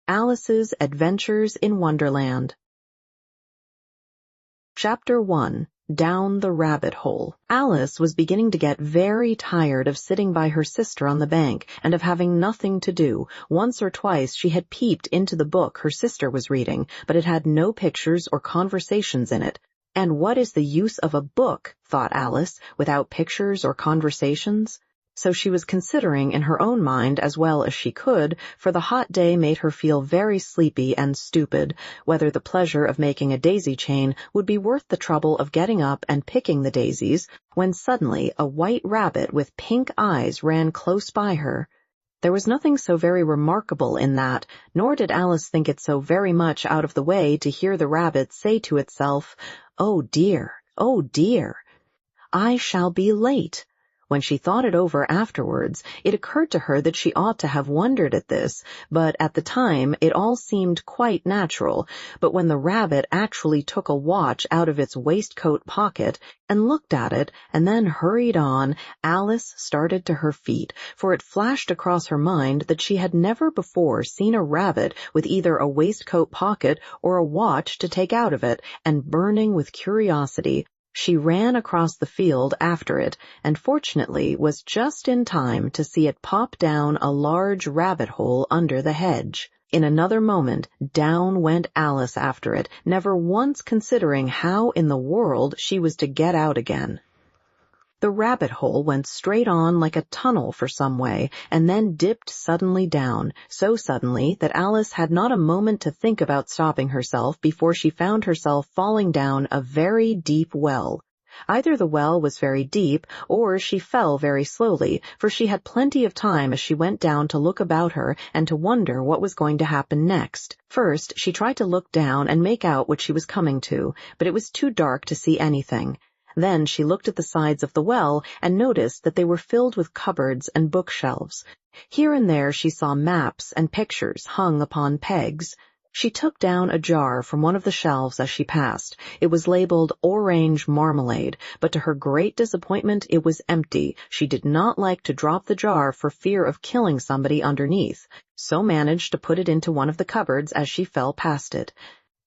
Alice's Adventures in Wonderland. Chapter 1. Down the Rabbit Hole. Alice was beginning to get very tired of sitting by her sister on the bank and of having nothing to do. Once or twice she had peeped into the book her sister was reading, but it had no pictures or conversations in it. And what is the use of a book, thought Alice, without pictures or conversations? So she was considering in her own mind as well as she could, for the hot day made her feel very sleepy and stupid, whether the pleasure of making a daisy chain would be worth the trouble of getting up and picking the daisies, when suddenly a white rabbit with pink eyes ran close by her. There was nothing so very remarkable in that, nor did Alice think it so very much out of the way to hear the rabbit say to itself, "Oh dear, I shall be late." When she thought it over afterwards, it occurred to her that she ought to have wondered at this, but at the time it all seemed quite natural. But when the rabbit actually took a watch out of its waistcoat pocket and looked at it and then hurried on, Alice started to her feet, for it flashed across her mind that she had never before seen a rabbit with either a waistcoat pocket or a watch to take out of it, and burning with curiosity, she ran across the field after it, and fortunately was just in time to see it pop down a large rabbit hole under the hedge. In another moment, down went Alice after it, never once considering how in the world she was to get out again. The rabbit hole went straight on like a tunnel for some way, and then dipped suddenly down, so suddenly that Alice had not a moment to think about stopping herself before she found herself falling down a very deep well. Either the well was very deep, or she fell very slowly, for she had plenty of time as she went down to look about her and to wonder what was going to happen next. First, she tried to look down and make out what she was coming to, but it was too dark to see anything. Then she looked at the sides of the well and noticed that they were filled with cupboards and bookshelves. Here and there she saw maps and pictures hung upon pegs. She took down a jar from one of the shelves as she passed. It was labeled Orange Marmalade, but to her great disappointment it was empty. She did not like to drop the jar for fear of killing somebody underneath, so managed to put it into one of the cupboards as she fell past it.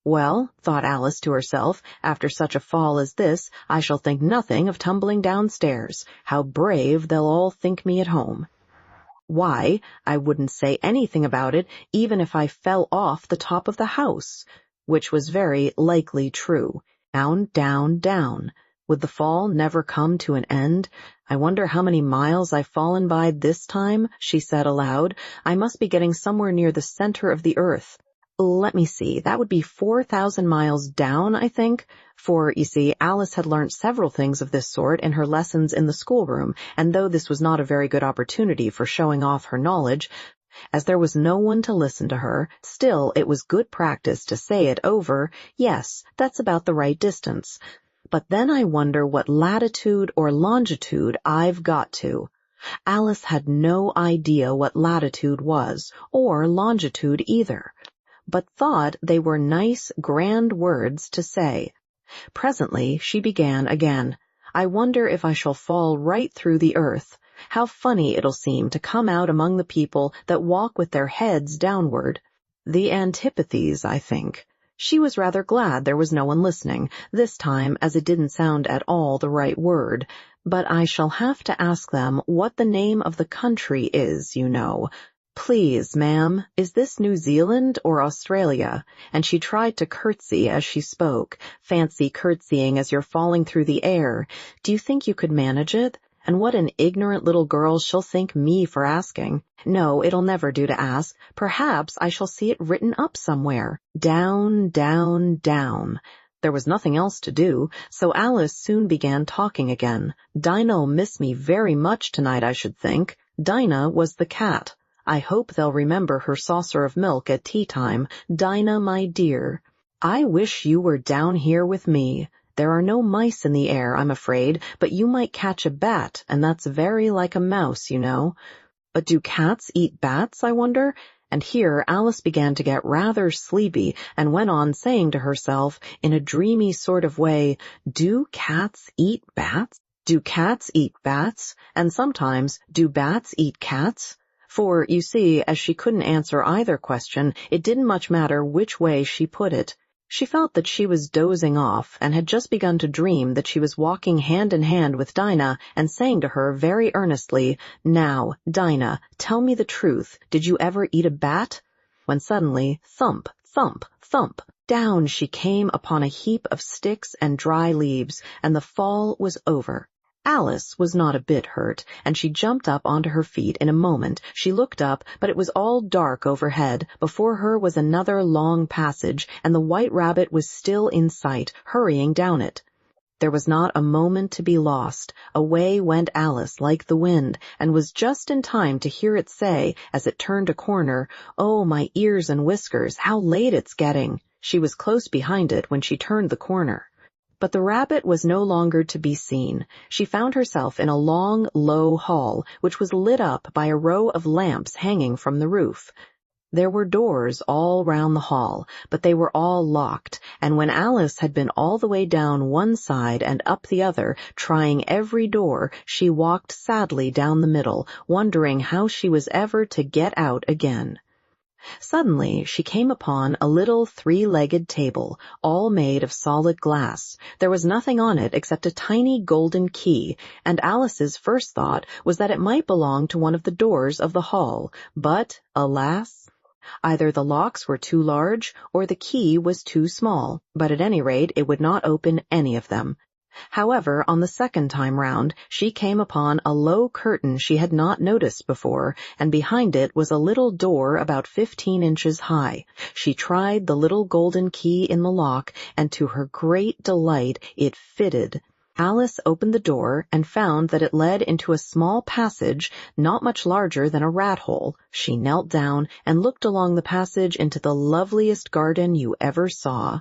Well, thought Alice to herself, after such a fall as this, I shall think nothing of tumbling downstairs. How brave they'll all think me at home. Why, I wouldn't say anything about it, even if I fell off the top of the house, which was very likely true. Down, down, down. Would the fall never come to an end? I wonder how many miles I've fallen by this time, she said aloud. I must be getting somewhere near the center of the earth. Let me see, that would be 4,000 miles down, I think, for, you see, Alice had learnt several things of this sort in her lessons in the schoolroom, and though this was not a very good opportunity for showing off her knowledge, as there was no one to listen to her, still it was good practice to say it over. Yes, that's about the right distance. But then I wonder what latitude or longitude I've got to. Alice had no idea what latitude was, or longitude either, but thought they were nice, grand words to say. Presently she began again. I wonder if I shall fall right through the earth. How funny it'll seem to come out among the people that walk with their heads downward. The antipathies, I think. She was rather glad there was no one listening, this time, as it didn't sound at all the right word. But I shall have to ask them what the name of the country is, you know. Please, ma'am, is this New Zealand or Australia? And she tried to curtsy as she spoke. Fancy curtsying as you're falling through the air. Do you think you could manage it? And what an ignorant little girl she'll think me for asking. No, it'll never do to ask. Perhaps I shall see it written up somewhere. Down, down, down. There was nothing else to do, so Alice soon began talking again. Dinah'll miss me very much tonight, I should think. Dinah was the cat. I hope they'll remember her saucer of milk at tea time. Dinah, my dear, I wish you were down here with me. There are no mice in the air, I'm afraid, but you might catch a bat, and that's very like a mouse, you know. But do cats eat bats, I wonder? And here Alice began to get rather sleepy, and went on saying to herself, in a dreamy sort of way, do cats eat bats? Do cats eat bats? And sometimes, do bats eat cats? For, you see, as she couldn't answer either question, it didn't much matter which way she put it. She felt that she was dozing off and had just begun to dream that she was walking hand in hand with Dinah and saying to her very earnestly, "Now, Dinah, tell me the truth. Did you ever eat a bat?" When suddenly, thump, thump, thump, down she came upon a heap of sticks and dry leaves, and the fall was over. Alice was not a bit hurt, and she jumped up onto her feet in a moment. She looked up, but it was all dark overhead. Before her was another long passage, and the white rabbit was still in sight, hurrying down it. There was not a moment to be lost. Away went Alice like the wind, and was just in time to hear it say, as it turned a corner, "Oh, my ears and whiskers, how late it's getting." She was close behind it when she turned the corner. But the rabbit was no longer to be seen. She found herself in a long, low hall, which was lit up by a row of lamps hanging from the roof. There were doors all round the hall, but they were all locked, and when Alice had been all the way down one side and up the other, trying every door, she walked sadly down the middle, wondering how she was ever to get out again. Suddenly she came upon a little three-legged table, all made of solid glass. There was nothing on it except a tiny golden key, and Alice's first thought was that it might belong to one of the doors of the hall. But, alas, either the locks were too large or the key was too small, but at any rate it would not open any of them. However, on the second time round, she came upon a low curtain she had not noticed before, and behind it was a little door about 15 inches high. She tried the little golden key in the lock, and to her great delight it fitted. Alice opened the door and found that it led into a small passage not much larger than a rat hole. She knelt down and looked along the passage into the loveliest garden you ever saw.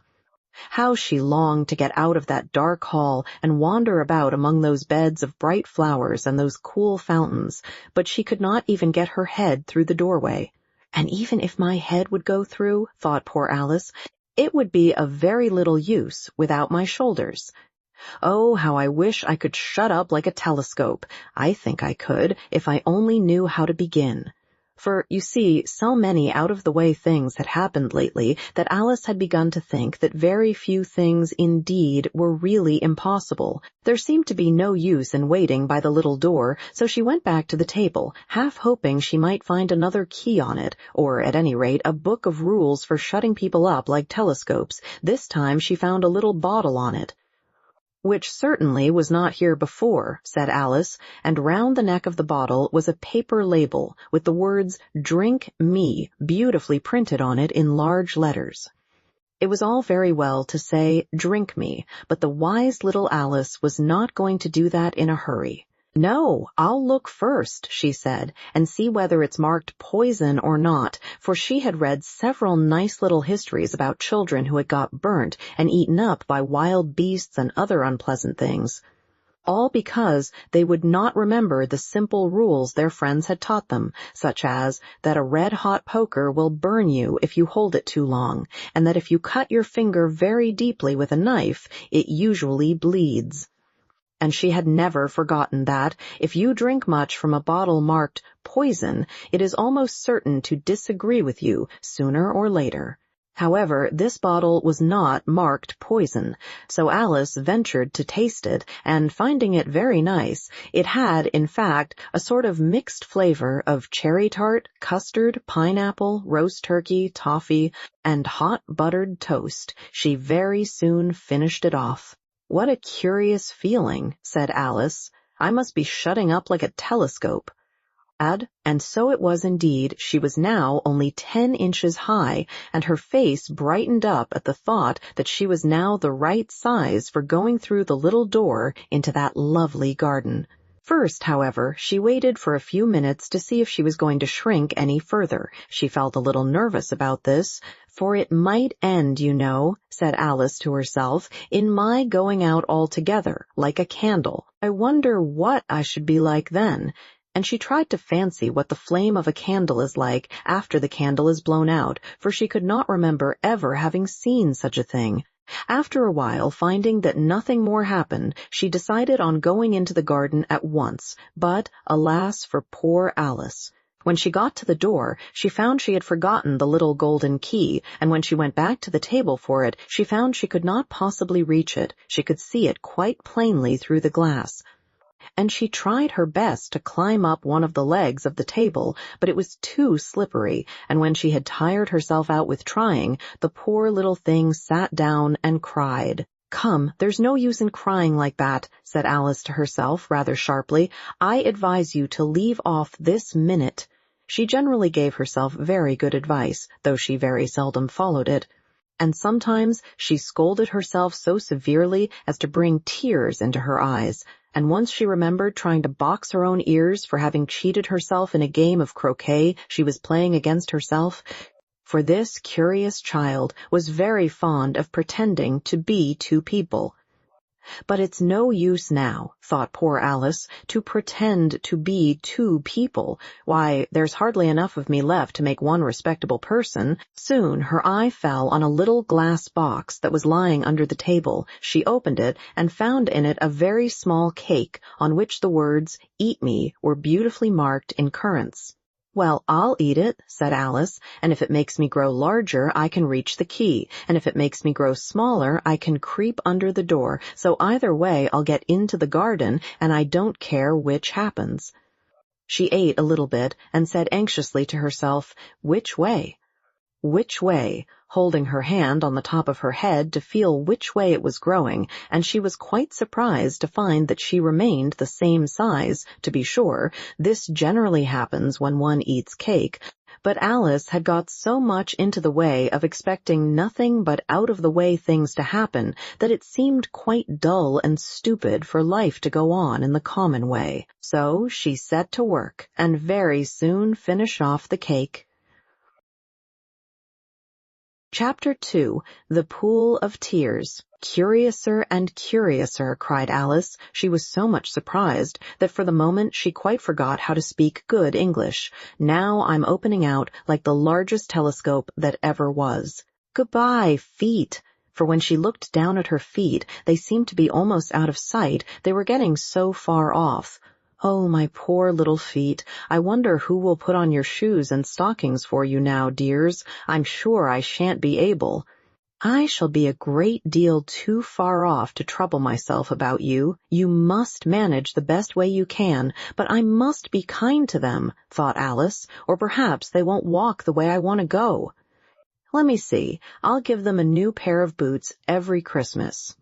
How she longed to get out of that dark hall and wander about among those beds of bright flowers and those cool fountains, but she could not even get her head through the doorway. "And even if my head would go through," thought poor Alice, "it would be of very little use without my shoulders. Oh, how I wish I could shut up like a telescope. I think I could, if I only knew how to begin." For, you see, so many out-of-the-way things had happened lately that Alice had begun to think that very few things indeed were really impossible. There seemed to be no use in waiting by the little door, so she went back to the table, half hoping she might find another key on it, or at any rate a book of rules for shutting people up like telescopes. This time she found a little bottle on it. "Which certainly was not here before," said Alice, and round the neck of the bottle was a paper label with the words "Drink Me" beautifully printed on it in large letters. It was all very well to say "Drink me," but the wise little Alice was not going to do that in a hurry. "No, I'll look first," she said, "and see whether it's marked poison or not," for she had read several nice little histories about children who had got burnt and eaten up by wild beasts and other unpleasant things. All because they would not remember the simple rules their friends had taught them, such as that a red-hot poker will burn you if you hold it too long, and that if you cut your finger very deeply with a knife, it usually bleeds. And she had never forgotten that, if you drink much from a bottle marked poison, it is almost certain to disagree with you sooner or later. However, this bottle was not marked poison, so Alice ventured to taste it, and finding it very nice, it had, in fact, a sort of mixed flavor of cherry tart, custard, pineapple, roast turkey, toffee, and hot buttered toast. She very soon finished it off. "What a curious feeling," said Alice. "I must be shutting up like a telescope." And so it was indeed. She was now only 10 inches high, and her face brightened up at the thought that she was now the right size for going through the little door into that lovely garden. First, however, she waited for a few minutes to see if she was going to shrink any further. She felt a little nervous about this, for it might end, you know, said Alice to herself, in my going out altogether, like a candle. I wonder what I should be like then. And she tried to fancy what the flame of a candle is like after the candle is blown out, for she could not remember ever having seen such a thing. After a while, finding that nothing more happened, she decided on going into the garden at once, but, alas for poor Alice! When she got to the door, she found she had forgotten the little golden key, and when she went back to the table for it, she found she could not possibly reach it. She could see it quite plainly through the glass. And she tried her best to climb up one of the legs of the table, but it was too slippery, and when she had tired herself out with trying, the poor little thing sat down and cried. "Come, there's no use in crying like that," said Alice to herself rather sharply. "I advise you to leave off this minute." She generally gave herself very good advice, though she very seldom followed it. And sometimes she scolded herself so severely as to bring tears into her eyes, and once she remembered trying to box her own ears for having cheated herself in a game of croquet she was playing against herself. For this curious child was very fond of pretending to be two people. But it's no use now, thought poor Alice, to pretend to be two people. Why, there's hardly enough of me left to make one respectable person. Soon her eye fell on a little glass box that was lying under the table. She opened it and found in it a very small cake on which the words, "Eat me," were beautifully marked in currants. "Well, I'll eat it," said Alice, "and if it makes me grow larger, I can reach the key, and if it makes me grow smaller, I can creep under the door, so either way I'll get into the garden, and I don't care which happens." She ate a little bit and said anxiously to herself, "Which way? Which way?" holding her hand on the top of her head to feel which way it was growing, and she was quite surprised to find that she remained the same size. To be sure, this generally happens when one eats cake, but Alice had got so much into the way of expecting nothing but out-of-the-way things to happen that it seemed quite dull and stupid for life to go on in the common way. So she set to work, and very soon finished off the cake. Chapter 2. The Pool of Tears. "Curiouser and curiouser," cried Alice. She was so much surprised that for the moment she quite forgot how to speak good English. "Now I'm opening out like the largest telescope that ever was. Goodbye, feet." For when she looked down at her feet, they seemed to be almost out of sight. They were getting so far off. "Oh, my poor little feet, I wonder who will put on your shoes and stockings for you now, dears. I'm sure I shan't be able. I shall be a great deal too far off to trouble myself about you. You must manage the best way you can, but I must be kind to them," thought Alice, "or perhaps they won't walk the way I want to go. Let me see, I'll give them a new pair of boots every Christmas."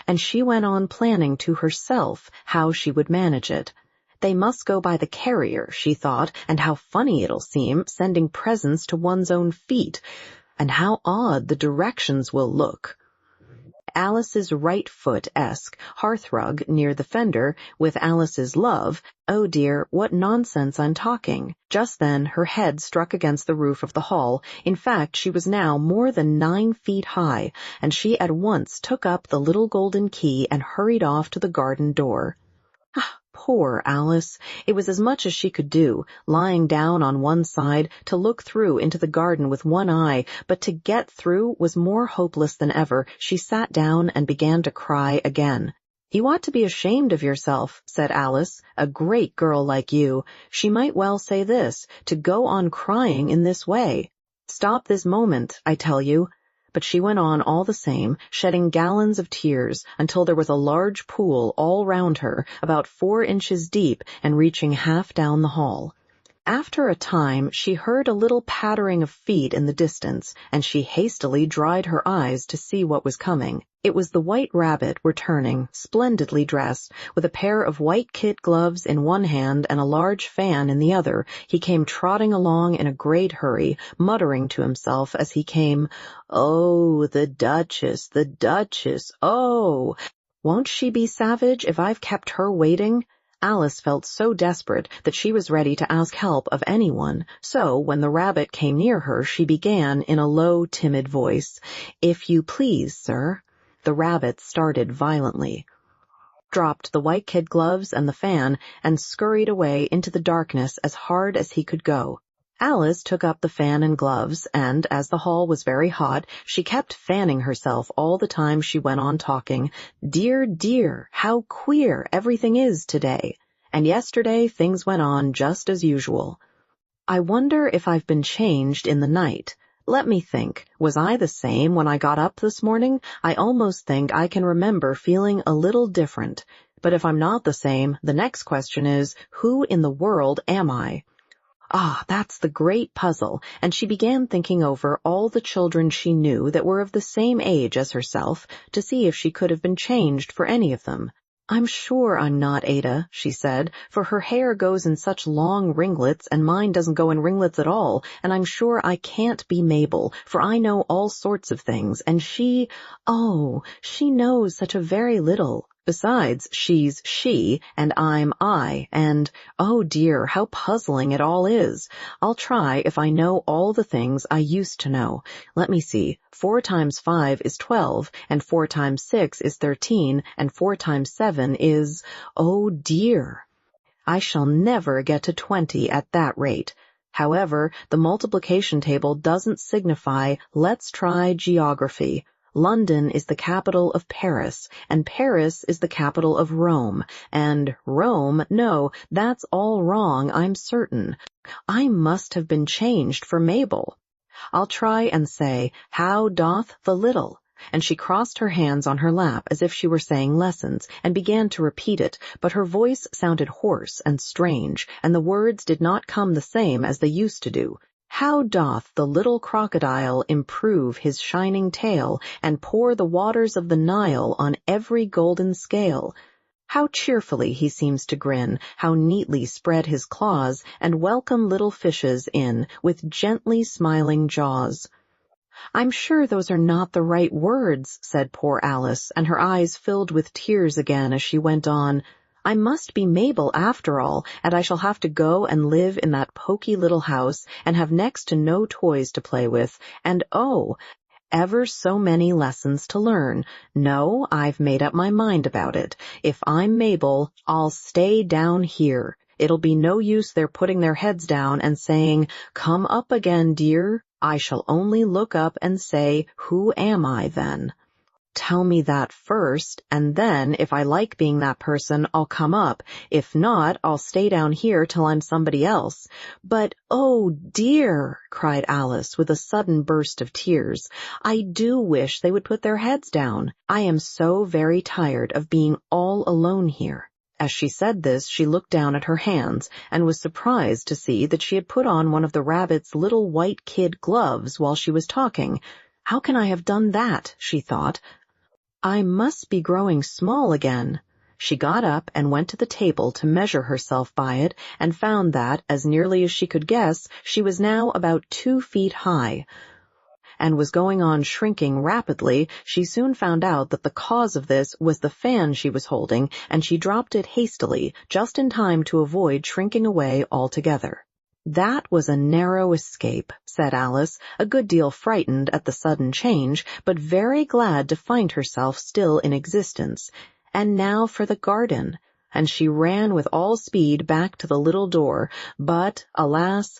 And she went on planning to herself how she would manage it. They must go by the carrier, she thought, and how funny it'll seem, sending presents to one's own feet, and how odd the directions will look. Alice's right foot-esque hearthrug near the fender, with Alice's love. Oh dear, what nonsense I'm talking. Just then her head struck against the roof of the hall. In fact, she was now more than 9 feet high, and she at once took up the little golden key and hurried off to the garden door. Ah, poor Alice! It was as much as she could do, lying down on one side, to look through into the garden with one eye, but to get through was more hopeless than ever. She sat down and began to cry again. "You ought to be ashamed of yourself," said Alice, "a great girl like you." She might well say this, to go on crying in this way. "Stop this moment, I tell you." But she went on all the same, shedding gallons of tears, until there was a large pool all round her, about 4 inches deep and reaching half down the hall. After a time she heard a little pattering of feet in the distance, and she hastily dried her eyes to see what was coming. It was the White Rabbit returning, splendidly dressed, with a pair of white kid gloves in one hand and a large fan in the other. He came trotting along in a great hurry, muttering to himself as he came, "Oh, the Duchess, the Duchess, oh! Won't she be savage if I've kept her waiting?" Alice felt so desperate that she was ready to ask help of anyone, so when the rabbit came near her, she began in a low, timid voice, "If you please, sir." The rabbit started violently, dropped the white kid gloves and the fan, and scurried away into the darkness as hard as he could go. Alice took up the fan and gloves, and, as the hall was very hot, she kept fanning herself all the time she went on talking. "Dear, dear, how queer everything is today." And yesterday things went on just as usual. I wonder if I've been changed in the night. Let me think. Was I the same when I got up this morning? I almost think I can remember feeling a little different. But if I'm not the same, the next question is, who in the world am I? Ah, that's the great puzzle, and she began thinking over all the children she knew that were of the same age as herself to see if she could have been changed for any of them. I'm sure I'm not Ada, she said, for her hair goes in such long ringlets and mine doesn't go in ringlets at all, and I'm sure I can't be Mabel, for I know all sorts of things, and she knows such a very little. Besides, she's she, and I'm I, and, oh dear, how puzzling it all is. I'll try if I know all the things I used to know. Let me see. 4 times 5 is 12, and 4 times 6 is 13, and 4 times 7 is, oh dear. I shall never get to 20 at that rate. However, the multiplication table doesn't signify, let's try geography. London is the capital of Paris, and Paris is the capital of Rome, and Rome, no, that's all wrong, I'm certain. I must have been changed for Mabel. I'll try and say, how doth the little? And she crossed her hands on her lap as if she were saying lessons, and began to repeat it, but her voice sounded hoarse and strange, and the words did not come the same as they used to do. How doth the little crocodile improve his shining tail, and pour the waters of the Nile on every golden scale? How cheerfully he seems to grin, how neatly spread his claws, and welcome little fishes in, with gently smiling jaws. I'm sure those are not the right words, said poor Alice, and her eyes filled with tears again as she went on. I must be Mabel after all, and I shall have to go and live in that poky little house, and have next to no toys to play with, and oh, ever so many lessons to learn. No, I've made up my mind about it. If I'm Mabel, I'll stay down here. It'll be no use their putting their heads down and saying, come up again, dear. I shall only look up and say, who am I then? Tell me that first, and then, if I like being that person, I'll come up. If not, I'll stay down here till I'm somebody else. But, oh dear, cried Alice with a sudden burst of tears, I do wish they would put their heads down. I am so very tired of being all alone here. As she said this, she looked down at her hands, and was surprised to see that she had put on one of the rabbit's little white kid gloves while she was talking. How can I have done that? She thought. I must be growing small again. She got up and went to the table to measure herself by it, and found that, as nearly as she could guess, she was now about 2 feet high, and was going on shrinking rapidly. She soon found out that the cause of this was the fan she was holding, and she dropped it hastily, just in time to avoid shrinking away altogether. That was a narrow escape, said Alice, a good deal frightened at the sudden change, but very glad to find herself still in existence. And now for the garden. And she ran with all speed back to the little door, but, alas,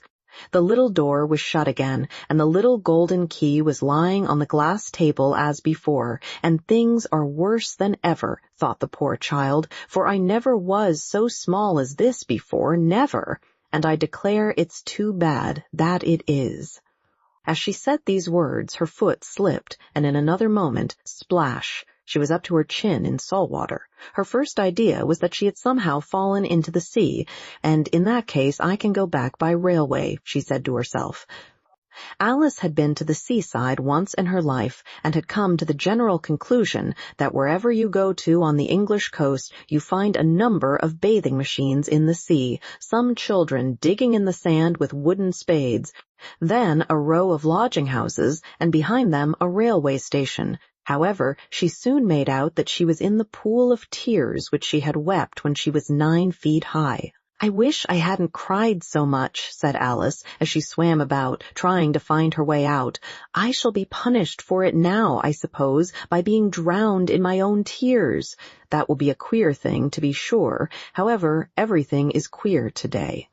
the little door was shut again, and the little golden key was lying on the glass table as before, and things are worse than ever, thought the poor child, for I never was so small as this before, never. And I declare it's too bad, that it is. As she said these words, her foot slipped, and in another moment, splash, she was up to her chin in salt water. Her first idea was that she had somehow fallen into the sea, and in that case I can go back by railway, she said to herself. Alice had been to the seaside once in her life, and had come to the general conclusion that wherever you go to on the English coast, you find a number of bathing machines in the sea, some children digging in the sand with wooden spades, then a row of lodging-houses, and behind them a railway station. However, she soon made out that she was in the pool of tears which she had wept when she was 9 feet high. I wish I hadn't cried so much, said Alice, as she swam about, trying to find her way out. I shall be punished for it now, I suppose, by being drowned in my own tears. That will be a queer thing, to be sure. However, everything is queer today.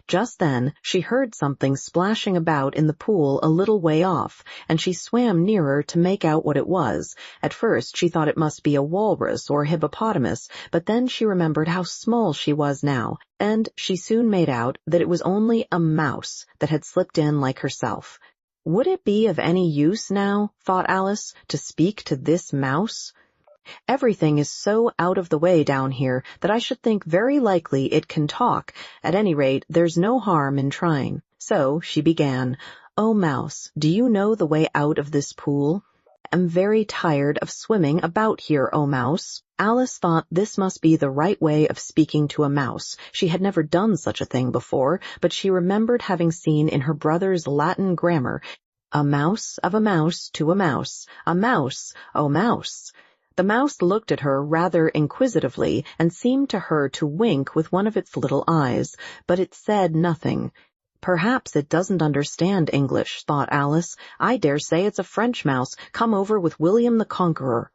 Just then she heard something splashing about in the pool a little way off, and she swam nearer to make out what it was. At first she thought it must be a walrus or hippopotamus, but then she remembered how small she was now, and she soon made out that it was only a mouse that had slipped in like herself. Would it be of any use now, thought Alice, to speak to this mouse? Everything is so out of the way down here that I should think very likely it can talk. At any rate, there's no harm in trying. So she began, "Oh, Mouse, do you know the way out of this pool? I'm very tired of swimming about here, oh Mouse." Alice thought this must be the right way of speaking to a mouse. She had never done such a thing before, but she remembered having seen in her brother's Latin grammar, "A mouse of a mouse to a mouse, a mouse, oh mouse." The mouse looked at her rather inquisitively and seemed to her to wink with one of its little eyes, but it said nothing. "Perhaps it doesn't understand English," thought Alice. "I dare say it's a French mouse come over with William the Conqueror."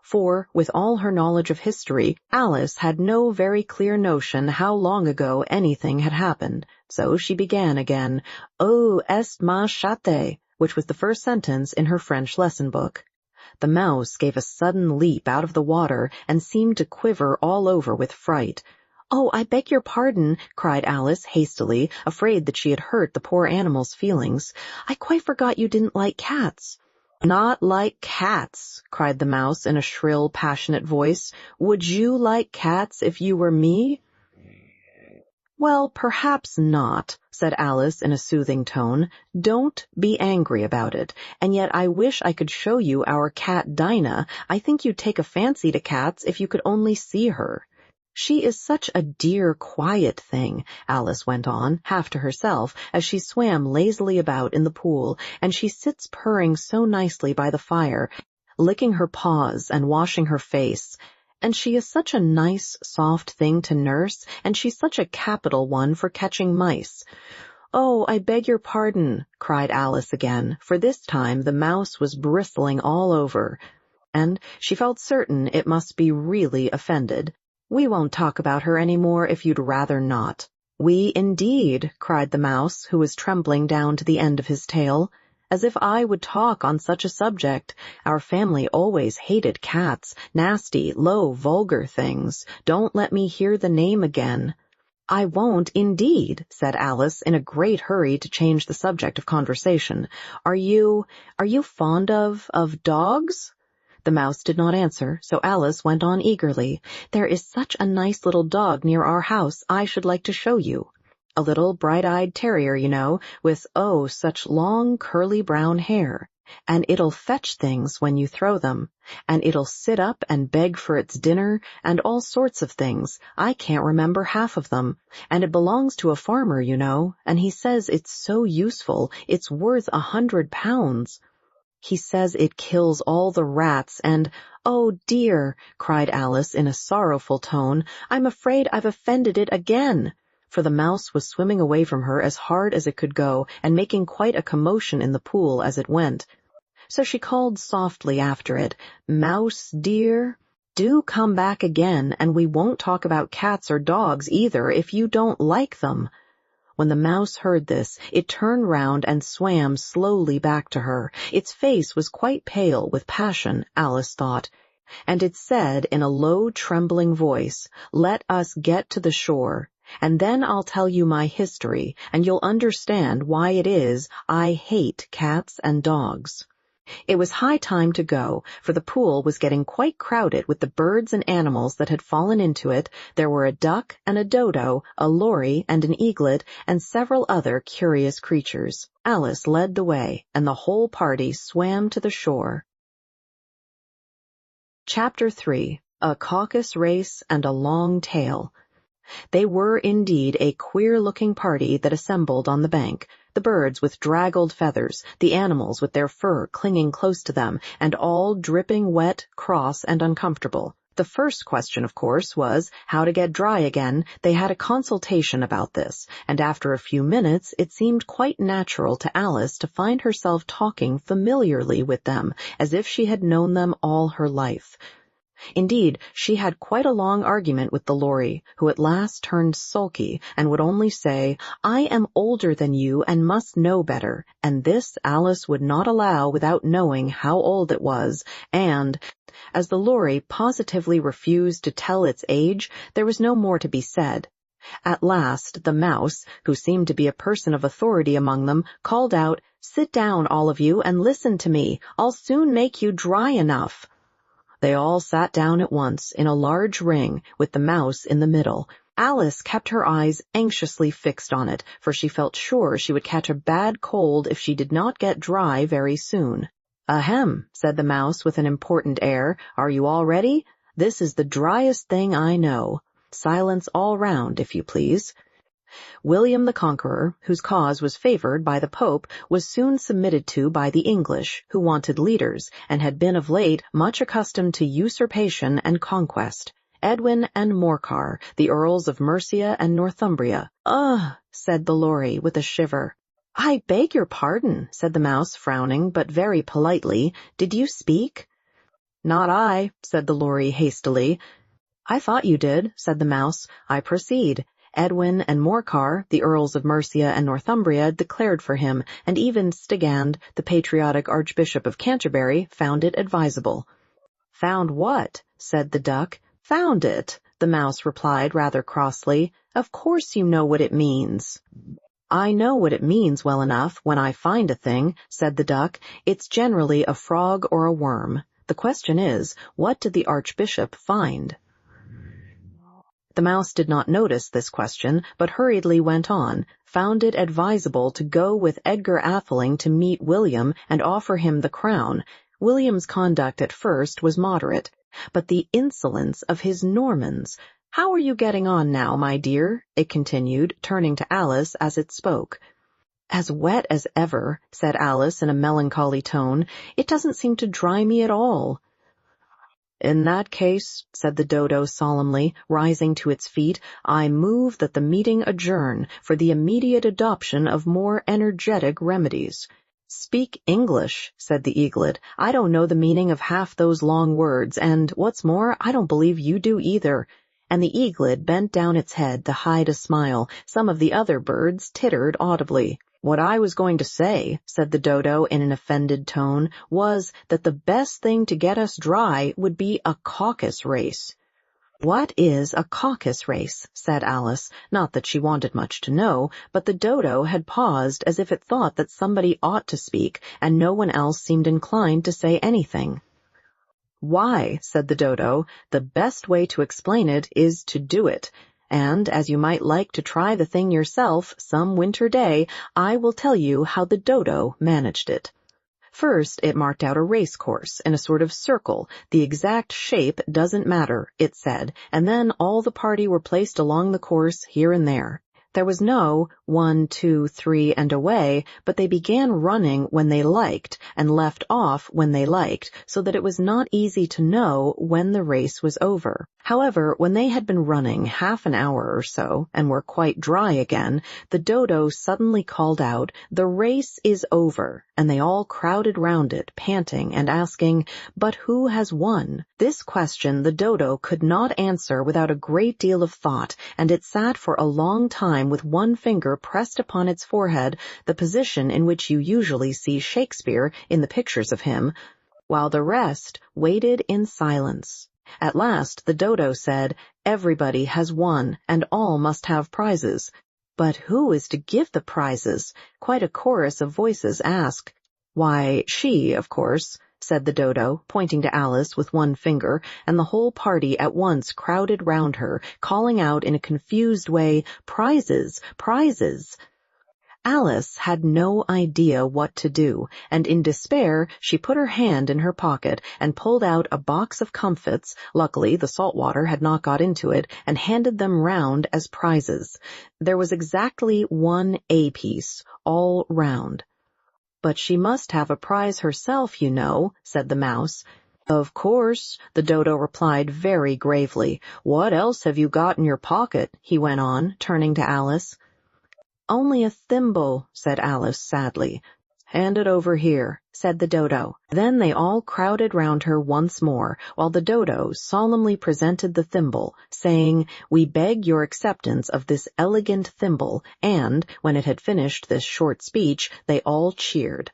For, with all her knowledge of history, Alice had no very clear notion how long ago anything had happened. So she began again, "Oh, est ma chatte," which was the first sentence in her French lesson book. The mouse gave a sudden leap out of the water and seemed to quiver all over with fright. "Oh, I beg your pardon," cried Alice hastily, afraid that she had hurt the poor animal's feelings. "I quite forgot you didn't like cats." "Not like cats," cried the mouse in a shrill, passionate voice. "Would you like cats if you were me?" "Well, perhaps not," said Alice in a soothing tone. "Don't be angry about it. And yet I wish I could show you our cat Dinah. I think you'd take a fancy to cats if you could only see her." "She is such a dear, quiet thing," Alice went on, half to herself, as she swam lazily about in the pool, "and she sits purring so nicely by the fire, licking her paws and washing her face. And she is such a nice, soft thing to nurse, and she's such a capital one for catching mice." "Oh, I beg your pardon," cried Alice again, for this time the mouse was bristling all over, and she felt certain it must be really offended. "We won't talk about her any more if you'd rather not." "We indeed," cried the mouse, who was trembling down to the end of his tail. "As if I would talk on such a subject. Our family always hated cats, nasty, low, vulgar things. Don't let me hear the name again." "I won't, indeed," said Alice, in a great hurry to change the subject of conversation. Are you fond of dogs?" The mouse did not answer, so Alice went on eagerly. "There is such a nice little dog near our house I should like to show you. A little bright-eyed terrier, you know, with, oh, such long, curly brown hair. And it'll fetch things when you throw them. And it'll sit up and beg for its dinner, and all sorts of things. I can't remember half of them. And it belongs to a farmer, you know, and he says it's so useful, it's worth £100. He says it kills all the rats, and—" "Oh, dear," cried Alice in a sorrowful tone, "I'm afraid I've offended it again." For the mouse was swimming away from her as hard as it could go, and making quite a commotion in the pool as it went. So she called softly after it, "Mouse, dear, do come back again, and we won't talk about cats or dogs either if you don't like them." When the mouse heard this, it turned round and swam slowly back to her. Its face was quite pale with passion, Alice thought, and it said in a low, trembling voice, "Let us get to the shore, and then I'll tell you my history, and you'll understand why it is I hate cats and dogs." It was high time to go, for the pool was getting quite crowded with the birds and animals that had fallen into it. There were a duck and a dodo, a lory and an eaglet, and several other curious creatures. Alice led the way, and the whole party swam to the shore. Chapter 3. A Caucus Race and a Long Tail. They were indeed a queer-looking party that assembled on the bank, the birds with draggled feathers, the animals with their fur clinging close to them, and all dripping wet, cross, and uncomfortable. The first question, of course, was how to get dry again. They had a consultation about this, and after a few minutes it seemed quite natural to Alice to find herself talking familiarly with them, as if she had known them all her life. Indeed, she had quite a long argument with the Lory, who at last turned sulky and would only say, "I am older than you and must know better," and this Alice would not allow without knowing how old it was, and, as the Lory positively refused to tell its age, there was no more to be said. At last, the Mouse, who seemed to be a person of authority among them, called out, "Sit down, all of you, and listen to me. I'll soon make you dry enough." They all sat down at once, in a large ring, with the Mouse in the middle. Alice kept her eyes anxiously fixed on it, for she felt sure she would catch a bad cold if she did not get dry very soon. "Ahem," said the Mouse with an important air. "Are you all ready? This is the driest thing I know. Silence all round, if you please." William the Conqueror, whose cause was favored by the Pope, was soon submitted to by the English, who wanted leaders, and had been of late much accustomed to usurpation and conquest. Edwin and Morcar, the Earls of Mercia and Northumbria. "Ugh," said the Lory with a shiver. "I beg your pardon," said the Mouse, frowning, but very politely. "Did you speak?" "Not I," said the Lory hastily. "I thought you did," said the Mouse. "I proceed. Edwin and Morcar, the Earls of Mercia and Northumbria, declared for him, and even Stigand, the patriotic Archbishop of Canterbury, found it advisable." "Found what?" said the Duck. "Found it," the Mouse replied rather crossly. "Of course you know what it means." "I know what it means well enough when I find a thing," said the Duck. "It's generally a frog or a worm. The question is, what did the Archbishop find?" The Mouse did not notice this question, but hurriedly went on, "Found it advisable to go with Edgar Atheling to meet William and offer him the crown. William's conduct at first was moderate, but the insolence of his Normans— How are you getting on now, my dear?" it continued, turning to Alice as it spoke. "As wet as ever," said Alice in a melancholy tone. "It doesn't seem to dry me at all." "In that case," said the Dodo solemnly, rising to its feet, "I move that the meeting adjourn for the immediate adoption of more energetic remedies." "Speak English," said the Eaglet. "I don't know the meaning of half those long words, and, what's more, I don't believe you do either." And the Eaglet bent down its head to hide a smile. Some of the other birds tittered audibly. "What I was going to say," said the Dodo in an offended tone, "was that the best thing to get us dry would be a caucus race." "What is a caucus race?" said Alice, not that she wanted much to know, but the Dodo had paused as if it thought that somebody ought to speak, and no one else seemed inclined to say anything. "Why," said the Dodo, "the best way to explain it is to do it. And, as you might like to try the thing yourself some winter day, I will tell you how the Dodo managed it." First, it marked out a race course in a sort of circle. The exact shape doesn't matter, it said, and then all the party were placed along the course here and there. There was no 1, 2, 3, and away, but they began running when they liked and left off when they liked, so that it was not easy to know when the race was over. However, when they had been running half an hour or so and were quite dry again, the Dodo suddenly called out, "The race is over," and they all crowded round it, panting and asking, "But who has won?" This question the Dodo could not answer without a great deal of thought, and it sat for a long time with one finger pressed upon its forehead, the position in which you usually see Shakespeare in the pictures of him, while the rest waited in silence. At last the Dodo said, "Everybody has won, and all must have prizes." "But who is to give the prizes?" quite a chorus of voices asked. "Why, she, of course," said the Dodo, pointing to Alice with one finger, and the whole party at once crowded round her, calling out in a confused way, "Prizes! Prizes!" Alice had no idea what to do, and in despair she put her hand in her pocket and pulled out a box of comfits— luckily the salt water had not got into it— and handed them round as prizes. There was exactly 1 A-piece, all round. "But she must have a prize herself, you know," said the Mouse. "Of course," the Dodo replied very gravely. "What else have you got in your pocket?" he went on, turning to Alice. "Only a thimble," said Alice sadly. "Hand it over here," said the dodo. Then they all crowded round her once more, while the dodo solemnly presented the thimble, saying, "We beg your acceptance of this elegant thimble," and, when it had finished this short speech, they all cheered.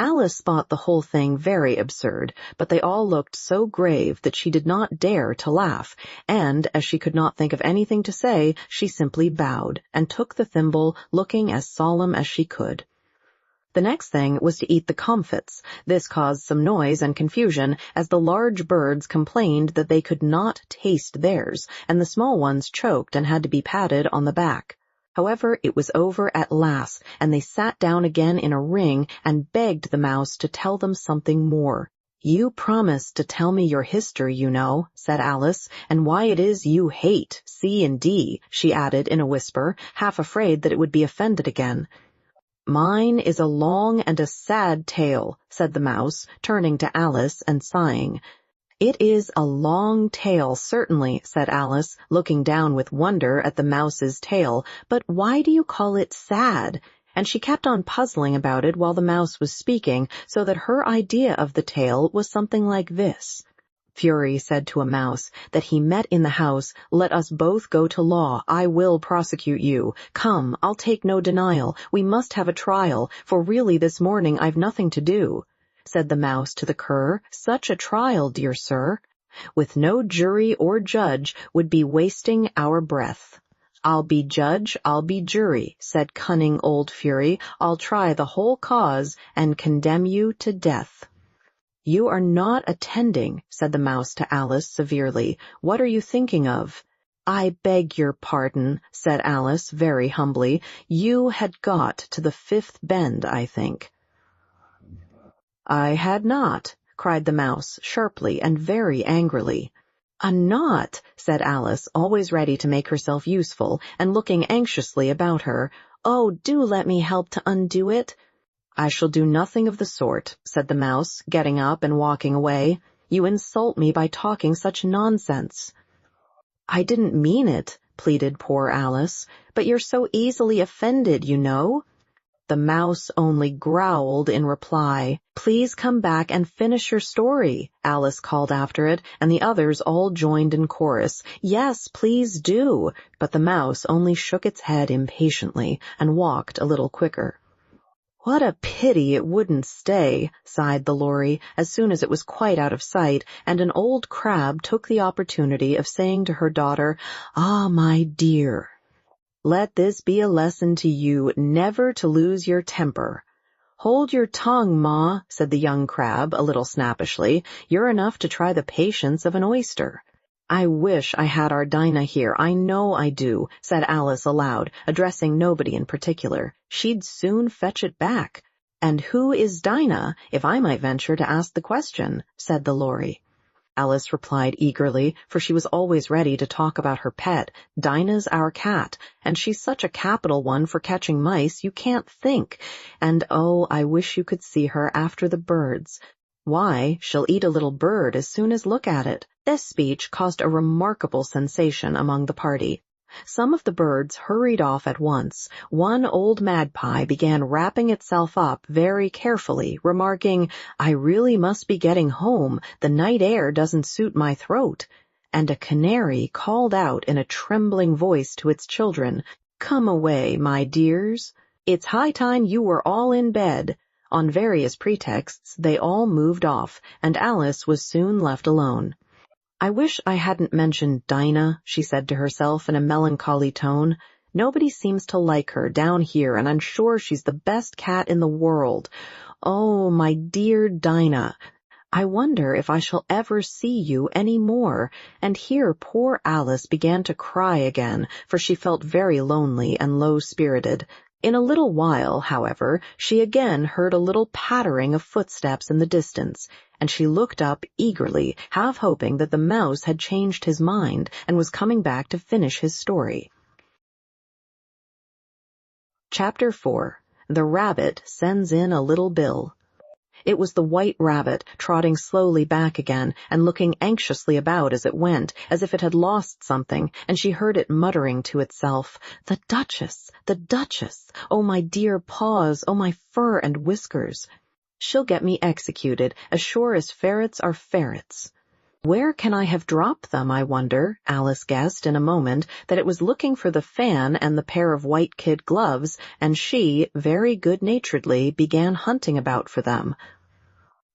Alice thought the whole thing very absurd, but they all looked so grave that she did not dare to laugh, and, as she could not think of anything to say, she simply bowed, and took the thimble, looking as solemn as she could. The next thing was to eat the comfits. This caused some noise and confusion, as the large birds complained that they could not taste theirs, and the small ones choked and had to be patted on the back. However, it was over at last, and they sat down again in a ring and begged the mouse to tell them something more. "You promised to tell me your history, you know," said Alice, "and why it is you hate C and D," she added in a whisper, half afraid that it would be offended again. "Mine is a long and a sad tale," said the mouse, turning to Alice and sighing. "It is a long tale, certainly," said Alice, looking down with wonder at the mouse's tail, "but why do you call it sad?" And she kept on puzzling about it while the mouse was speaking, so that her idea of the tale was something like this. Fury said to a mouse that he met in the house, "Let us both go to law, I will prosecute you. Come, I'll take no denial, we must have a trial, for really this morning I've nothing to do." Said the mouse to the cur, "Such a trial, dear sir, with no jury or judge, would be wasting our breath." "I'll be judge, I'll be jury," said cunning old Fury. "I'll try the whole cause and condemn you to death." "You are not attending," said the mouse to Alice severely. "What are you thinking of?" "I beg your pardon," said Alice very humbly. "You had got to the fifth bend, I think." "I had not," cried the mouse sharply and very angrily. "Not," said Alice, always ready to make herself useful, and looking anxiously about her. "Oh, do let me help to undo it." "I shall do nothing of the sort," said the mouse, getting up and walking away. "You insult me by talking such nonsense." "I didn't mean it," pleaded poor Alice, "but you're so easily offended, you know." The mouse only growled in reply. "Please come back and finish your story," Alice called after it, and the others all joined in chorus. "Yes, please do." But the mouse only shook its head impatiently and walked a little quicker. "What a pity it wouldn't stay," sighed the lory, as soon as it was quite out of sight, and an old crab took the opportunity of saying to her daughter, "Ah, my dear, let this be a lesson to you never to lose your temper." "Hold your tongue, Ma," said the young crab a little snappishly. "You're enough to try the patience of an oyster." "I wish I had our Dinah here, I know I do," said Alice aloud, addressing nobody in particular. "She'd soon fetch it back." "And who is Dinah, if I might venture to ask the question?" said the lory. Alice replied eagerly, for she was always ready to talk about her pet. "Dinah's our cat, and she's such a capital one for catching mice you can't think. And oh, I wish you could see her after the birds. Why, she'll eat a little bird as soon as look at it." This speech caused a remarkable sensation among the party. Some of the birds hurried off at once. One old magpie began wrapping itself up very carefully, remarking, "I really must be getting home. The night air doesn't suit my throat." And a canary called out in a trembling voice to its children, "Come away, my dears. It's high time you were all in bed." On various pretexts, they all moved off, and Alice was soon left alone. "I wish I hadn't mentioned Dinah," she said to herself in a melancholy tone. "Nobody seems to like her down here, and I'm sure she's the best cat in the world. Oh, my dear Dinah, I wonder if I shall ever see you any more." And here poor Alice began to cry again, for she felt very lonely and low-spirited. In a little while, however, she again heard a little pattering of footsteps in the distance, and she looked up eagerly, half hoping that the mouse had changed his mind and was coming back to finish his story. Chapter 4. The Rabbit Sends in a Little Bill. It was the White Rabbit, trotting slowly back again, and looking anxiously about as it went, as if it had lost something, and she heard it muttering to itself, "The Duchess! The Duchess! Oh, my dear paws! Oh, my fur and whiskers!" She'll get me executed, as sure as ferrets are ferrets. Where can I have dropped them, I wonder? Alice guessed in a moment that it was looking for the fan and the pair of white kid gloves, and she, very good-naturedly, began hunting about for them.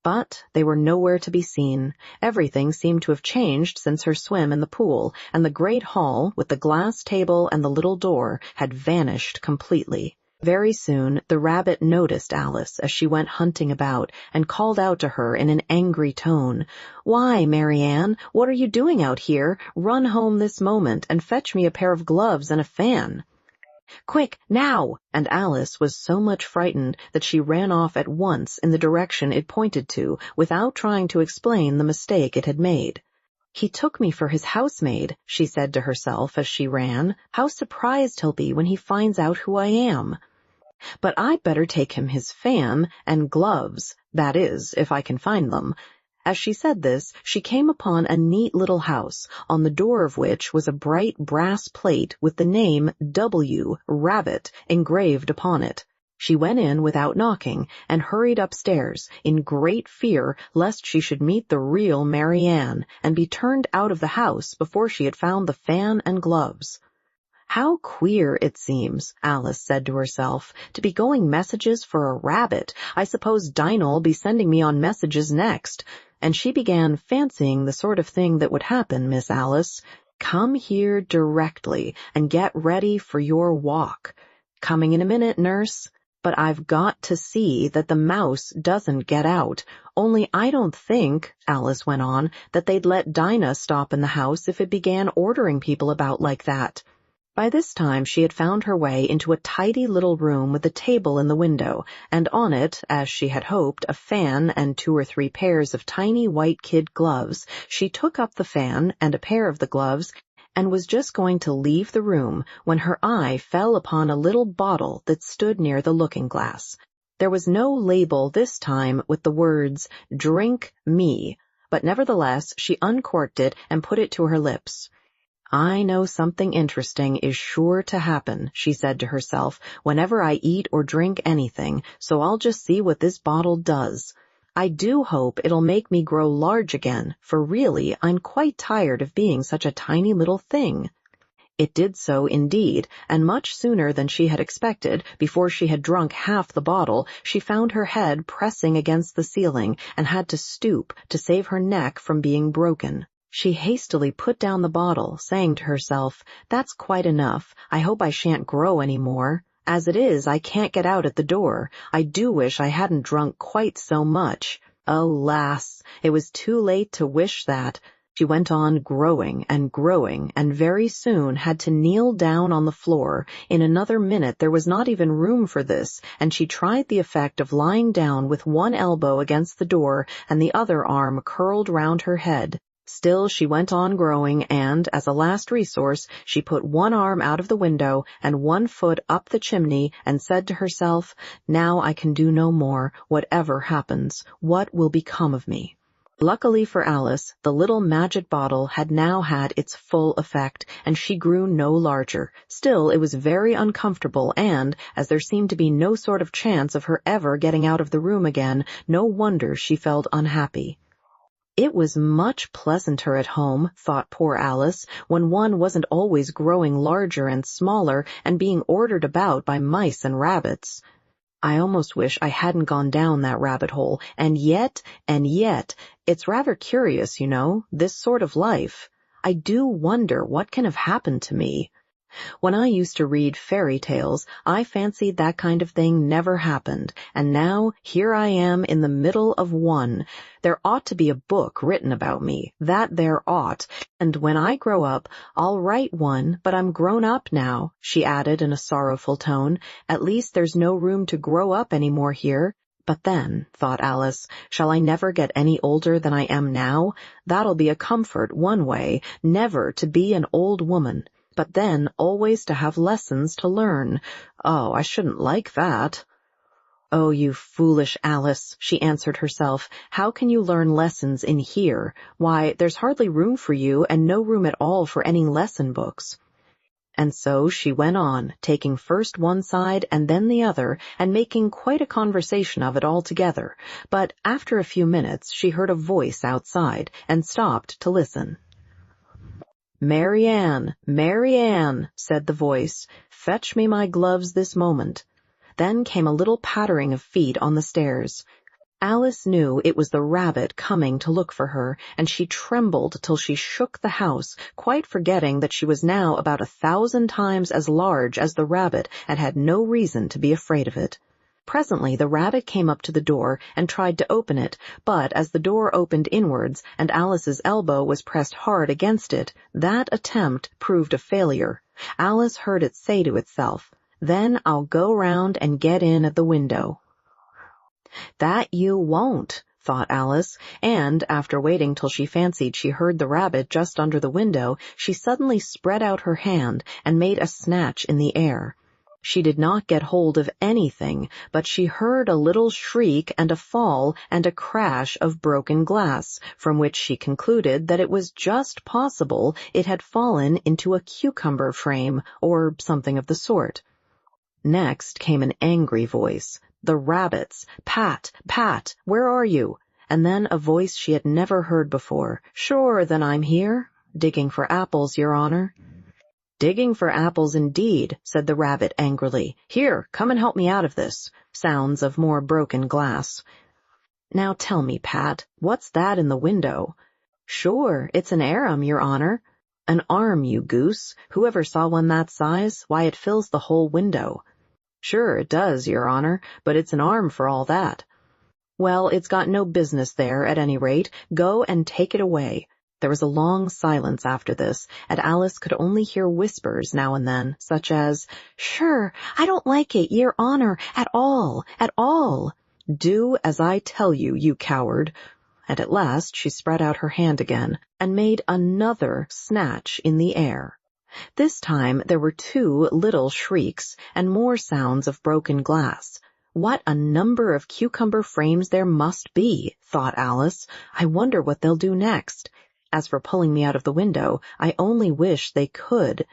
But they were nowhere to be seen. Everything seemed to have changed since her swim in the pool, and the great hall, with the glass table and the little door, had vanished completely. Very soon the rabbit noticed Alice as she went hunting about, and called out to her in an angry tone, "Why, Mary Ann, what are you doing out here? Run home this moment, and fetch me a pair of gloves and a fan." "Quick, now!" And Alice was so much frightened that she ran off at once in the direction it pointed to, without trying to explain the mistake it had made. "He took me for his housemaid," she said to herself as she ran. "How surprised he'll be when he finds out who I am. But I'd better take him his fan and gloves, that is, if I can find them." As she said this, she came upon a neat little house, on the door of which was a bright brass plate with the name W. Rabbit engraved upon it. She went in without knocking, and hurried upstairs, in great fear lest she should meet the real Mary Ann, and be turned out of the house before she had found the fan and gloves. "How queer it seems," Alice said to herself, "to be going messages for a rabbit. I suppose Dinah'll be sending me on messages next." And she began fancying the sort of thing that would happen, Miss Alice. "Come here directly, and get ready for your walk." "Coming in a minute, nurse." "But I've got to see that the mouse doesn't get out. Only I don't think," Alice went on, "that they'd let Dinah stop in the house if it began ordering people about like that." By this time she had found her way into a tidy little room with a table in the window, and on it, as she had hoped, a fan and 2 or 3 pairs of tiny white kid gloves. She took up the fan and a pair of the gloves, and was just going to leave the room when her eye fell upon a little bottle that stood near the looking-glass. There was no label this time with the words, "Drink me," but nevertheless she uncorked it and put it to her lips. "I know something interesting is sure to happen," she said to herself, "whenever I eat or drink anything, so I'll just see what this bottle does. I do hope it'll make me grow large again, for really I'm quite tired of being such a tiny little thing." It did so indeed, and much sooner than she had expected. Before she had drunk half the bottle, she found her head pressing against the ceiling, and had to stoop to save her neck from being broken. She hastily put down the bottle, saying to herself, "That's quite enough. I hope I shan't grow any more. As it is, I can't get out at the door. I do wish I hadn't drunk quite so much." Alas, it was too late to wish that. She went on growing, and very soon had to kneel down on the floor. In another minute there was not even room for this, and she tried the effect of lying down with one elbow against the door and the other arm curled round her head. Still she went on growing, and, as a last resource, she put one arm out of the window and one foot up the chimney, and said to herself, "Now I can do no more, whatever happens. What will become of me?" Luckily for Alice, the little magic bottle had now had its full effect, and she grew no larger. Still, it was very uncomfortable, and, as there seemed to be no sort of chance of her ever getting out of the room again, no wonder she felt unhappy. It was much pleasanter at home, thought poor Alice, when one wasn't always growing larger and smaller and being ordered about by mice and rabbits. I almost wish I hadn't gone down that rabbit hole, and yet, it's rather curious, you know, this sort of life. I do wonder what can have happened to me. When I used to read fairy tales, I fancied that kind of thing never happened, and now here I am in the middle of one. There ought to be a book written about me, that there ought, and when I grow up, I'll write one, but I'm grown up now, she added in a sorrowful tone. At least there's no room to grow up any more here. But then, thought Alice, shall I never get any older than I am now? That'll be a comfort one way, never to be an old woman. But then always to have lessons to learn. Oh, I shouldn't like that. "Oh, you foolish Alice," she answered herself, "how can you learn lessons in here? Why, there's hardly room for you, and no room at all for any lesson books." And so she went on, taking first one side and then the other, and making quite a conversation of it altogether. But after a few minutes she heard a voice outside, and stopped to listen. "Mary Ann, Mary Ann," said the voice, "fetch me my gloves this moment." Then came a little pattering of feet on the stairs. Alice knew it was the rabbit coming to look for her, and she trembled till she shook the house, quite forgetting that she was now about 1,000 times as large as the rabbit and had no reason to be afraid of it. Presently the rabbit came up to the door and tried to open it, but as the door opened inwards and Alice's elbow was pressed hard against it, that attempt proved a failure. Alice heard it say to itself, "Then I'll go round and get in at the window." "That you won't," thought Alice, and, after waiting till she fancied she heard the rabbit just under the window, she suddenly spread out her hand and made a snatch in the air. She did not get hold of anything, but she heard a little shriek and a fall and a crash of broken glass, from which she concluded that it was just possible it had fallen into a cucumber frame, or something of the sort. Next came an angry voice. The rabbit's. "Pat, Pat, where are you?" And then a voice she had never heard before. "Sure, then I'm here. Digging for apples, Your Honor." "Digging for apples indeed," said the rabbit angrily. "Here, come and help me out of this." Sounds of more broken glass. "Now tell me, Pat, what's that in the window?" "Sure, it's an arm, Your Honor." "An arm, you goose. Whoever saw one that size? Why, it fills the whole window." "Sure it does, Your Honor, but it's an arm for all that." "Well, it's got no business there, at any rate. Go and take it away." There was a long silence after this, and Alice could only hear whispers now and then, such as, "Sure, I don't like it, Your Honor, at all, at all." "Do as I tell you, you coward." And at last she spread out her hand again, and made another snatch in the air. This time there were 2 little shrieks, and more sounds of broken glass. "What a number of cucumber frames there must be," thought Alice. "I wonder what they'll do next. As for pulling me out of the window, I only wish they could.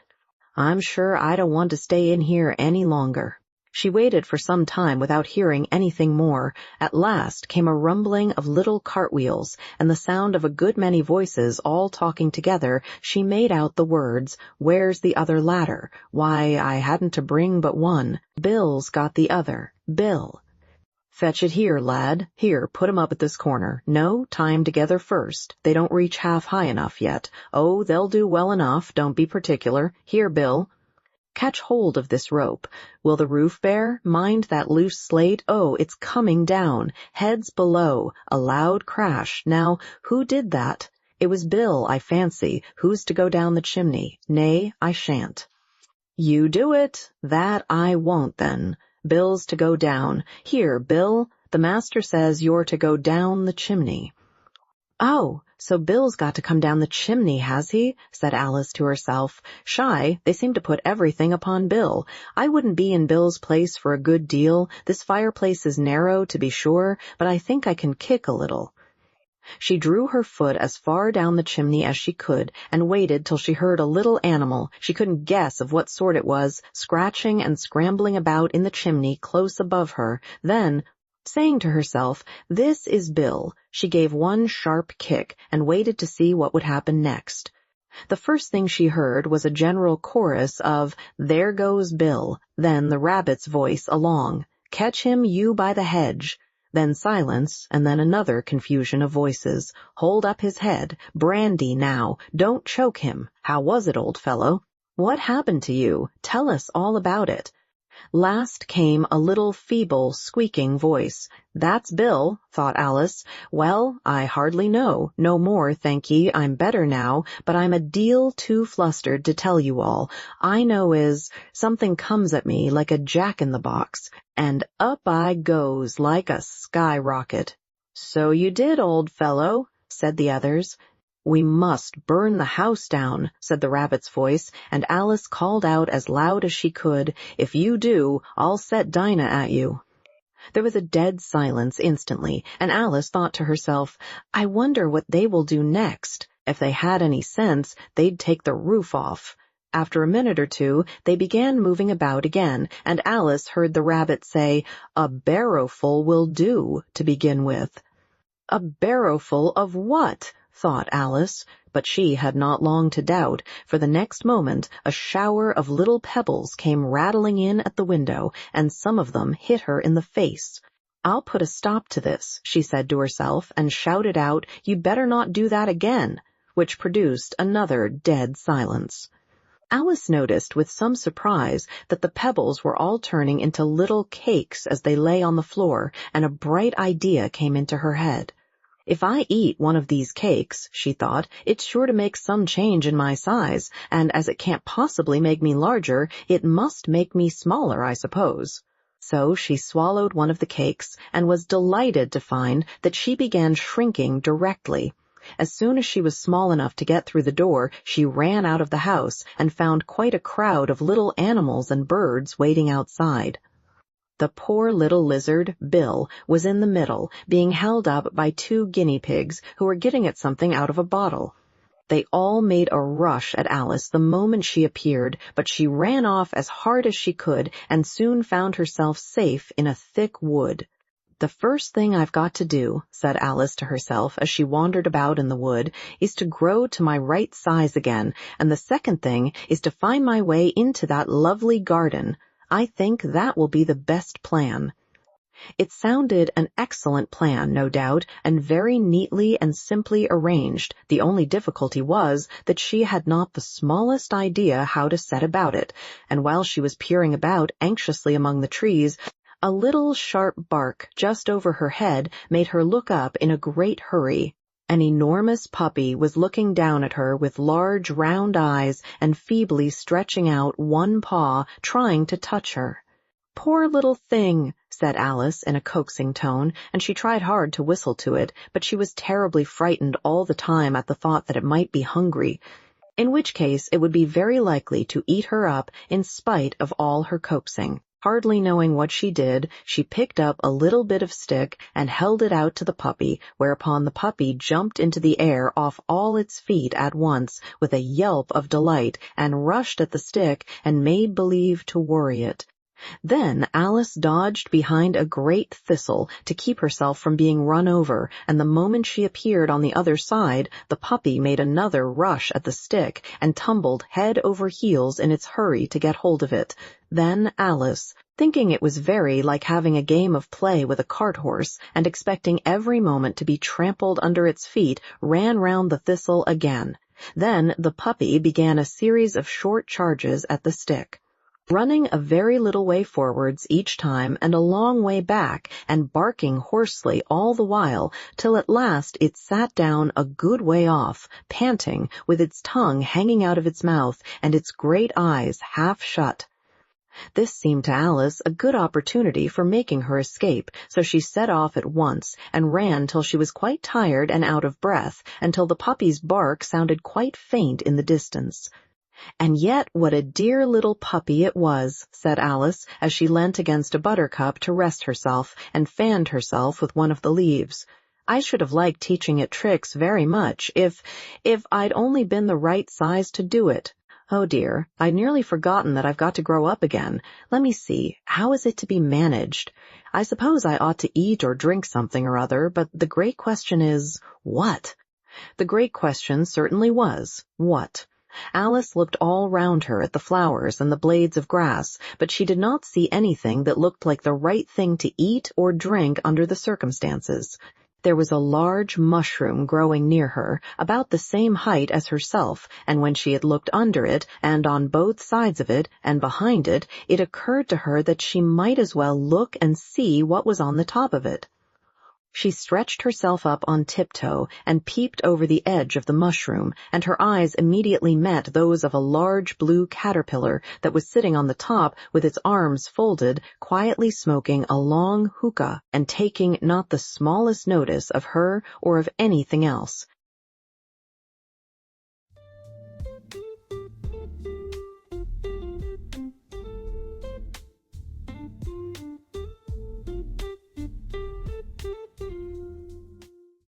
I'm sure I don't want to stay in here any longer." She waited for some time without hearing anything more. At last came a rumbling of little cartwheels, and the sound of a good many voices all talking together. She made out the words, "Where's the other ladder? Why, I hadn't to bring but one. Bill's got the other. Bill." "Fetch it here, lad. Here, put 'em up at this corner. No, tie 'em together first. They don't reach half high enough yet. Oh, they'll do well enough. Don't be particular. Here, Bill. Catch hold of this rope. Will the roof bear? Mind that loose slate. Oh, it's coming down. Heads below. A loud crash. Now, who did that? It was Bill, I fancy. Who's to go down the chimney? Nay, I shan't." "You do it." "That I won't, then. Bill's to go down. Here, Bill, the master says you're to go down the chimney." "Oh, so Bill's got to come down the chimney, has he?" said Alice to herself. "Shy, they seem to put everything upon Bill. I wouldn't be in Bill's place for a good deal. This fireplace is narrow, to be sure, but I think I can kick a little." She drew her foot as far down the chimney as she could, and waited till she heard a little animal, she couldn't guess of what sort it was, scratching and scrambling about in the chimney close above her. Then, saying to herself, "This is Bill," she gave one sharp kick and waited to see what would happen next. The first thing she heard was a general chorus of "There goes Bill," then the rabbit's voice along, "Catch him, you by the hedge," then silence, and then another confusion of voices, "Hold up his head," "Brandy now," "Don't choke him," "How was it, old fellow?" "What happened to you? Tell us all about it." Last came a little feeble, squeaking voice. "That's Bill," thought Alice. "Well, I hardly know. No more, thank ye, I'm better now, but I'm a deal too flustered to tell you all. I know is, something comes at me like a jack-in-the-box, and up I goes like a skyrocket." "So you did, old fellow," said the others. "We must burn the house down," said the rabbit's voice, and Alice called out as loud as she could, "If you do, I'll set Dinah at you." There was a dead silence instantly, and Alice thought to herself, "I wonder what they will do next. If they had any sense, they'd take the roof off." After a minute or two, they began moving about again, and Alice heard the rabbit say, "A barrowful will do, to begin with." A barrowful of what? Thought Alice, but she had not long to doubt, for the next moment a shower of little pebbles came rattling in at the window, and some of them hit her in the face. "I'll put a stop to this," she said to herself, and shouted out, "You'd better not do that again," which produced another dead silence. Alice noticed with some surprise that the pebbles were all turning into little cakes as they lay on the floor, and a bright idea came into her head. "If I eat one of these cakes," she thought, "it's sure to make some change in my size, and as it can't possibly make me larger, it must make me smaller, I suppose." So she swallowed one of the cakes, and was delighted to find that she began shrinking directly. As soon as she was small enough to get through the door, she ran out of the house and found quite a crowd of little animals and birds waiting outside. The poor little lizard, Bill, was in the middle, being held up by 2 guinea pigs who were getting at something out of a bottle. They all made a rush at Alice the moment she appeared, but she ran off as hard as she could and soon found herself safe in a thick wood. "The first thing I've got to do," said Alice to herself as she wandered about in the wood, "is to grow to my right size again, and the second thing is to find my way into that lovely garden. I think that will be the best plan." It sounded an excellent plan, no doubt, and very neatly and simply arranged. The only difficulty was that she had not the smallest idea how to set about it, and while she was peering about anxiously among the trees, a little sharp bark just over her head made her look up in a great hurry. An enormous puppy was looking down at her with large round eyes and feebly stretching out one paw, trying to touch her. "Poor little thing," said Alice in a coaxing tone, and she tried hard to whistle to it, but she was terribly frightened all the time at the thought that it might be hungry, in which case it would be very likely to eat her up in spite of all her coaxing. Hardly knowing what she did, she picked up a little bit of stick and held it out to the puppy, whereupon the puppy jumped into the air off all its feet at once with a yelp of delight and rushed at the stick and made believe to worry it. Then Alice dodged behind a great thistle to keep herself from being run over, and the moment she appeared on the other side, the puppy made another rush at the stick and tumbled head over heels in its hurry to get hold of it. Then Alice, thinking it was very like having a game of play with a cart horse, and expecting every moment to be trampled under its feet, ran round the thistle again. Then the puppy began a series of short charges at the stick, running a very little way forwards each time and a long way back, and barking hoarsely all the while, till at last it sat down a good way off, panting, with its tongue hanging out of its mouth and its great eyes half shut. This seemed to Alice a good opportunity for making her escape, so she set off at once and ran till she was quite tired and out of breath, until the puppy's bark sounded quite faint in the distance. "And yet what a dear little puppy it was," said Alice, as she leant against a buttercup to rest herself and fanned herself with one of the leaves. "I should have liked teaching it tricks very much, if I'd only been the right size to do it. Oh dear, I'd nearly forgotten that I've got to grow up again. Let me see, how is it to be managed? I suppose I ought to eat or drink something or other, but the great question is, what?" The great question certainly was, what? Alice looked all round her at the flowers and the blades of grass, but she did not see anything that looked like the right thing to eat or drink under the circumstances. There was a large mushroom growing near her, about the same height as herself, and when she had looked under it, and on both sides of it, and behind it, it occurred to her that she might as well look and see what was on the top of it. She stretched herself up on tiptoe and peeped over the edge of the mushroom, and her eyes immediately met those of a large blue caterpillar that was sitting on the top with its arms folded, quietly smoking a long hookah and taking not the smallest notice of her or of anything else.